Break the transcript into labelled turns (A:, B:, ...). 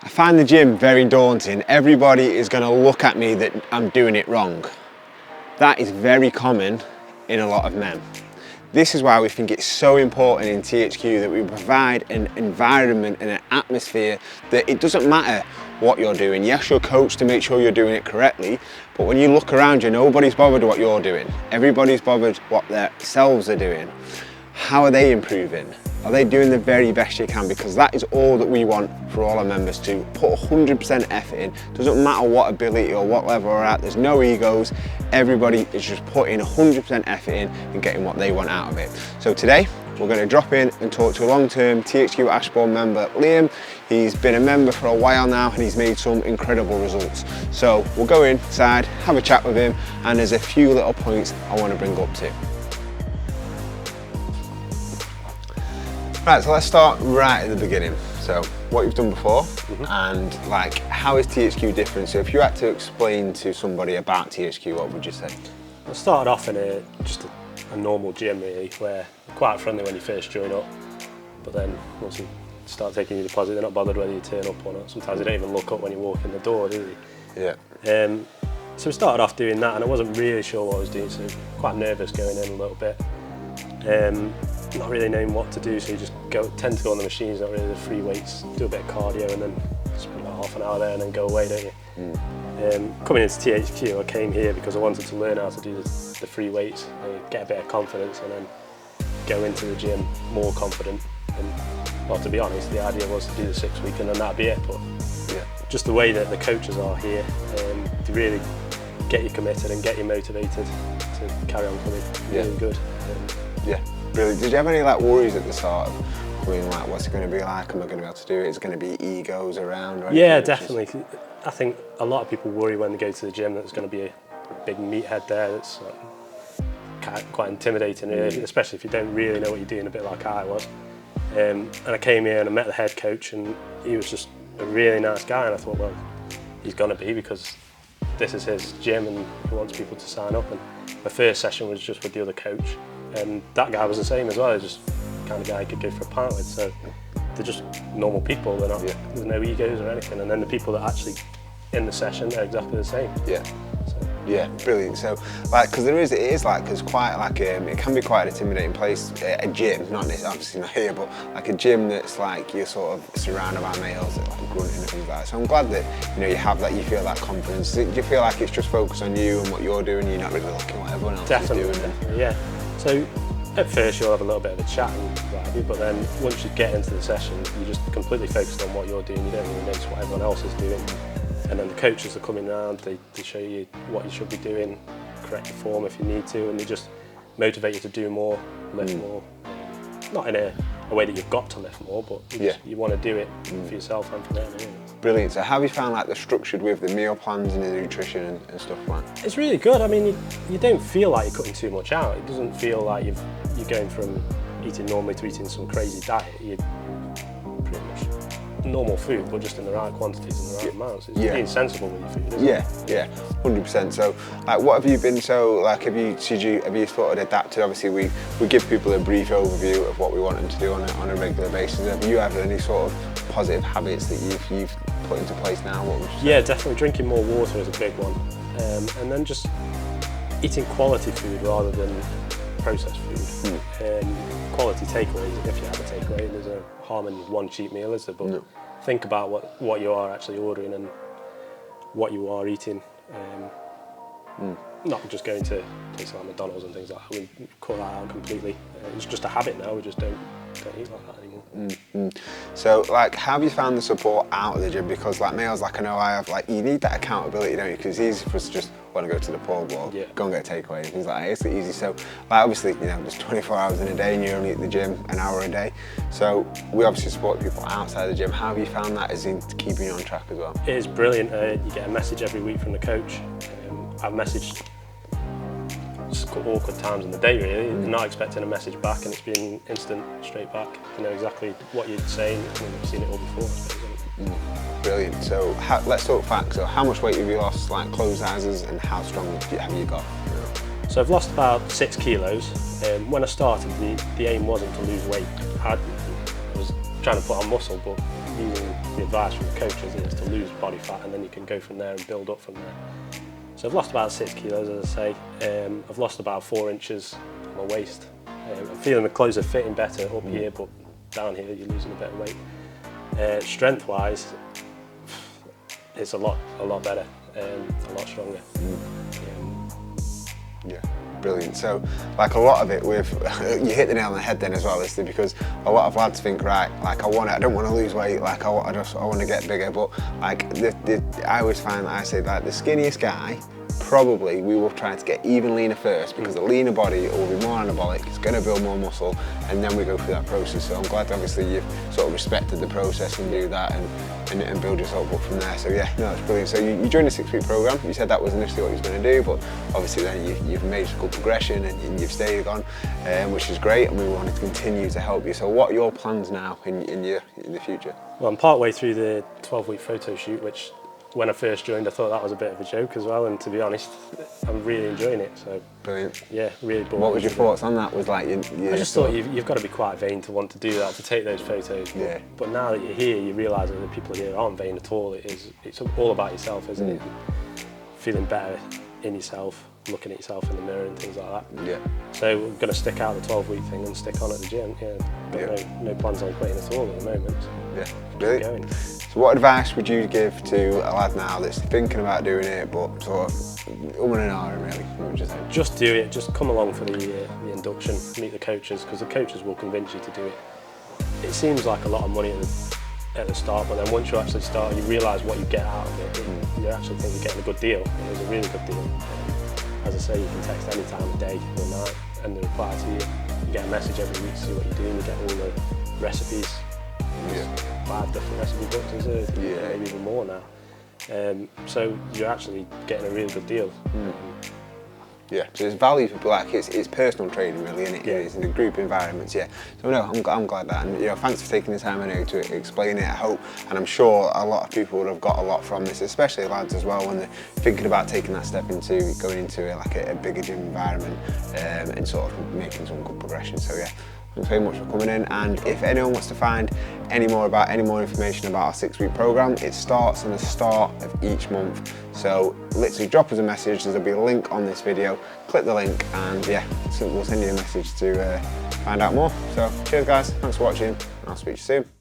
A: I find the gym very daunting. Everybody is going to look at me that I'm doing it wrong. That is very common in a lot of men. This is why we think it's so important in THQ that we provide an environment and an atmosphere that it doesn't matter what you're doing. Yes, you're coached to make sure you're doing it correctly, but when you look around you, nobody's bothered what you're doing. Everybody's bothered what themselves are doing. How are they improving? Are they doing the very best you can? Because that is all that we want for all our members to put 100% effort in. Doesn't matter what ability or what level we're at, there's no egos. Everybody is just putting 100% effort in and getting what they want out of it. So today, we're going to drop in and talk to a long-term THQ Ashbourne member, Liam. He's been a member for a while now and he's made some incredible results. So we'll go inside, have a chat with him, and there's a few little points I want to bring up too. Right, so let's start right at the beginning. So, what you've done before, and like, how is THQ different? So if you had to explain to somebody about THQ, what would you say?
B: I started off in just a normal gym really, where they're quite friendly when you first join up, but then once you start taking your deposit, they're not bothered whether you turn up or not. Sometimes they don't even look up when you walk in the door, do they?
A: Yeah.
B: So we started off doing that, and I wasn't really sure what I was doing, so quite nervous going in a little bit. Not really knowing what to do, so you just tend to go on the machines, not really the free weights, do a bit of cardio and then spend about half an hour there and then go away, don't you? Coming into THQ, I came here because I wanted to learn how to do the free weights, get a bit of confidence and then go into the gym more confident. And well, to be honest, the idea was to do the 6 week and then that'd be it, but yeah, just the way that the coaches are here, they really get you committed and get you motivated to carry on coming. Really good.
A: Yeah. Really, did you have any like worries at the start of going like, what's it going to be like? Am I going to be able to do it? Is it going to be egos around? Or
B: yeah, definitely. I think a lot of people worry when they go to the gym that there's going to be a big meathead there that's quite intimidating, really, especially if you don't really know what you're doing, a bit like I was. And I came here and I met the head coach and he was just a really nice guy, and I thought, well, he's going to be, because this is his gym and he wants people to sign up. And my first session was just with the other coach. And that guy was the same as well. He's just the kind of guy I could go for a pint with. So they're just normal people. They're not. There's no egos or anything. And then the people that are actually in the session, they're exactly the same.
A: Yeah. So. Yeah, brilliant. So, like, because it is like, because quite like it can be quite an intimidating place. A gym, not this, obviously not here, but like a gym that's like you're sort of surrounded by males that like grunting and things like that. So I'm glad that you have that. You feel that confidence. Do you feel like it's just focused on you and what you're doing? You're not really looking at what everyone else is doing.
B: Definitely, yeah. So at first you'll have a little bit of a chat and what have you, but then once you get into the session, you're just completely focused on what you're doing. You don't really notice what everyone else is doing. And then the coaches are coming around, they show you what you should be doing, correct your form if you need to, and they just motivate you to do more, lift more. Not in a way that you've got to lift more, but you want to do it for yourself and for them. Anyway.
A: Brilliant. So how have you found like the structured with the meal plans and the nutrition and stuff like that?
B: It's really good. I mean, you don't feel like you're cutting too much out. It doesn't feel like you're going from eating normally to eating some crazy diet. You're pretty much normal food, but just in the right quantities and the right amounts. It's being sensible with your food, isn't it?
A: Yeah, 100%. So, like, what have you been? So, like, have you sort of adapted? Obviously, we give people a brief overview of what we want them to do on a regular basis. Have you had any sort of positive habits that you've put into place now? What would you say?
B: Yeah, definitely. Drinking more water is a big one, and then just eating quality food rather than processed food. Quality takeaways, if you have a takeaway, there's no harm in one cheap meal, is there? But think about what you are actually ordering and what you are eating. Not just going to places like McDonald's and things like that. We cut that out completely. It's just a habit now. We just don't eat like that anymore.
A: So, like, how have you found the support out of the gym? Because, like, males, like I know I have, like, you need that accountability, don't you? Because it's easy for us to just want to go to the pub or go and get a takeaway and things like that. It's easy. So, like, obviously, there's 24 hours in a day and you're only at the gym an hour a day. So, we obviously support people outside the gym. How have you found that as in keeping you on track as well?
B: It is brilliant. You get a message every week from the coach. I've messaged awkward times in the day, really. Not expecting a message back, and it's been instant, straight back. You know exactly what you're saying, and you've seen it all before, I suppose.
A: Brilliant. So let's talk facts. So how much weight have you lost, like clothes sizes, and how strong have you got?
B: So I've lost about 6 kilos. When I started, the aim wasn't to lose weight. I was trying to put on muscle, but using the advice from the coaches is to lose body fat, and then you can go from there and build up from there. So I've lost about 6 kilos, as I say. I've lost about 4 inches on my waist. I'm feeling the clothes are fitting better up here, but down here you're losing a bit of weight. Strength-wise, it's a lot better, a lot stronger.
A: Yeah, brilliant. So, like a lot of it with, you hit the nail on the head then as well, Lister, because a lot of lads think, right, like I don't want to lose weight, like I want to get bigger, but like I always find that I say like the skinniest guy, probably we will try to get even leaner first, because the leaner body will be more anabolic, it's going to build more muscle, and then we go through that process. So I'm glad obviously you've sort of respected the process and do that and build yourself up from there. So yeah, no, it's brilliant. So you joined a 6-week program. You said that was initially what you was going to do, but obviously then you've made a good progression and you've stayed on, which is great, and we wanted to continue to help you. So what are your plans now in the future?
B: Well, I'm part way through the 12-week photo shoot, which when I first joined I thought that was a bit of a joke as well, and to be honest I'm really enjoying it. So
A: brilliant.
B: Yeah, really bored.
A: What was your thoughts on that? Was like
B: I just thought you've got to be quite vain to want to do that, to take those photos. But now that you're here, you realise that the people here aren't vain at all. It's all about yourself, isn't it? Feeling better in yourself, looking at yourself in the mirror and things like that.
A: Yeah.
B: So we're going to stick out the 12-week thing and stick on at the gym. Got no plans on quitting at all at the moment.
A: Yeah, brilliant. So what advice would you give to a lad now that's thinking about doing it but sort of and ahhing really? What would you say?
B: Just do it, just come along for the induction, meet the coaches, because the coaches will convince you to do it. It seems like a lot of money at the start, but then once you actually start, you realise what you get out of it. You actually think you're getting a good deal, and it's a really good deal. As I say, you can text any time of day or night and they reply to you. You get a message every week to see what you're doing, you get all the recipes. 5 different recipe books, is it? Maybe even more now. So you're actually getting a really good deal.
A: Yeah, so it's value for like it's personal training really, isn't it? It's in the group environments, yeah. So no, I'm glad that, and thanks for taking the time I know to explain it. I hope, and I'm sure a lot of people would have got a lot from this, especially lads as well, when they're thinking about taking that step into going into like a bigger gym environment and sort of making some good progression. So yeah. Thanks very much for coming in, and if anyone wants to find any more information about our 6-week program, it starts on the start of each month. So literally drop us a message, there'll be a link on this video, click the link, and yeah, so we'll send you a message to find out more. So cheers guys, thanks for watching, and I'll speak to you soon.